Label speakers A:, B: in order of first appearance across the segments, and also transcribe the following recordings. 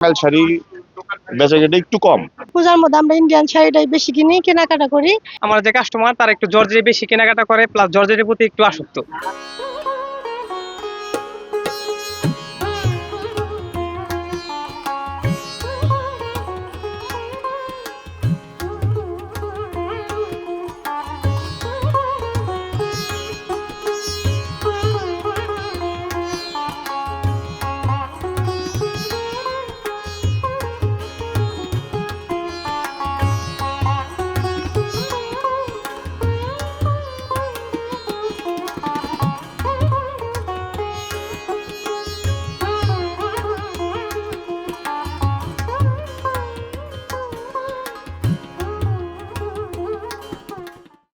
A: টাঙ্গাইল শাড়ি বেচাকেনা একটু কম।
B: পূজার মধ্যে আমরা ইন্ডিয়ান শাড়িটাই বেশি কিনি, কেনাকাটা করি।
C: আমার যে কাস্টমার তারা একটু জর্জেট বেশি কেনাকাটা করে, প্লাস জর্জেটের প্রতি একটু আসক্ত।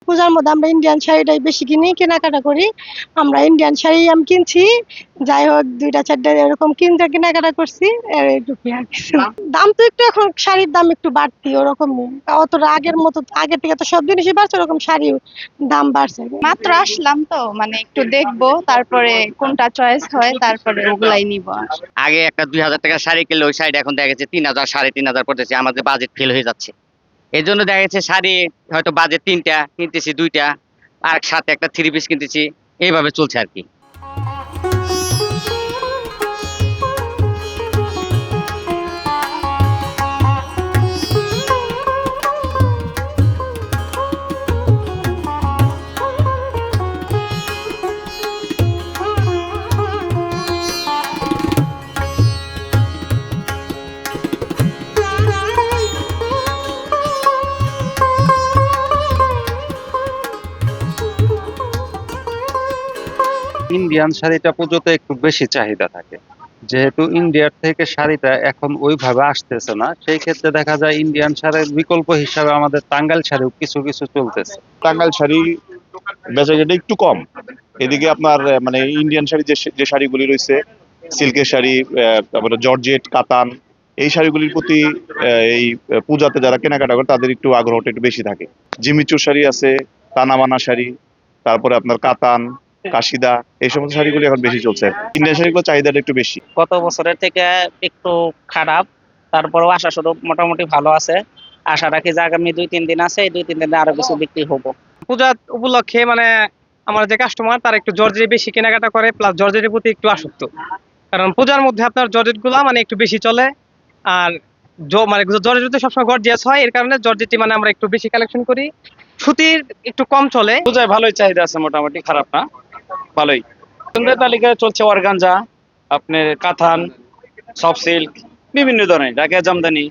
B: পূজার মধ্যে আমরা ইন্ডিয়ান শাড়িটাই বেশি কিনি, কেনাকাটা করি। আমরা ইন্ডিয়ান শাড়ি আমি কিনছি, যাই হোক 2টা 4টা এরকম কিনতে কেনাকাটা করছি। এইটুকুই আর কিছু না। দাম তো একটু এখন শাড়ির দাম একটু বাড়তি, ওরকম অতটা আগের মতো, আগের থেকে তো সব জিনিসই বাড়ছে, ওরকম শাড়ির দাম বাড়ছে।
D: মাত্র আসলাম তো, মানে একটু দেখবো, তারপরে কোনটা চয়েস হয় তারপরে ওগুলাই নিব।
E: আগে একটা 2000 টাকার শাড়ি কিনলে ওই শাড়িটা এখন দেখা গেছে 3000 3,500 পড়তেছে, আমাদের বাজেট ফেল হয়ে যাচ্ছে। এই জন্য দেখা গেছে শাড়ি হয়তো বাজেট 3টা কিনতেছি, 2টা আর সাথে একটা 3 পিস কিনতেছি, এইভাবে চলছে আর কি।
F: ইন্ডিয়ান শাড়িটা পুজোতে একটু বেশি চাহিদা থাকে, যেহেতু ইন্ডিয়ার থেকে শাড়িটা এখন ওইভাবে আসতেছে না, সেই ক্ষেত্রে দেখা যায় ইন্ডিয়ান শাড়ির বিকল্প হিসাবে আমাদের টাঙ্গাইল শাড়িও কিছু কিছু চলতেছে।
A: টাঙ্গাইল শাড়ি বেচাকেনা একটু কম। এদিকে আপনার মানে ইন্ডিয়ান শাড়ি যে শাড়িগুলি রয়েছে, সিল্কের শাড়ি, তারপরে জর্জেট, কাতান, এই শাড়িগুলির প্রতি এই পূজাতে যারা কেনাকাটা করে তাদের একটু আগ্রহটা একটু বেশি থাকে। জিমিচুর শাড়ি আছে, তানাবানা শাড়ি, তারপরে আপনার কাতান, কাশিদা, এই সমস্ত শাড়িগুলি এখন বেশি চলছে। ইন্ডিয়ান শাড়িগুলোর চাহিদাটা একটু বেশি।
G: গত বছরের থেকে একটু খারাপ, তারপরেও আশা শুধু মোটামুটি ভালো আছে। আশা রাখি যে আগামী 2-3 দিন আছে, এই 2-3 দিনে আরো কিছু বিক্রি হবো।
C: পূজা উপলক্ষে মানে আমার যে কাস্টমার তারা একটু জর্জেট বেশি কেনাকাটা করে, প্লাস জর্জেটের প্রতি একটু আসক্ত। কারণ পূজার মধ্যে আপনার জর্জেট গুলা মানে একটু বেশি চলে, আর মানে জর্জেট সবসময় গর্জিয়াস হয়, এর কারণে জর্জেটটি মানে আমরা একটু বেশি কালেকশন করি। সুতির একটু কম চলে।
H: পূজায় ভালোই চাহিদা আছে, মোটামুটি খারাপ না, ভালোই। পছন্দের তালিকায় চলছে অর্গানজা, আপনার কাতান, সফট সিল্ক, বিভিন্ন ধরনের ঢাকাই জামদানি,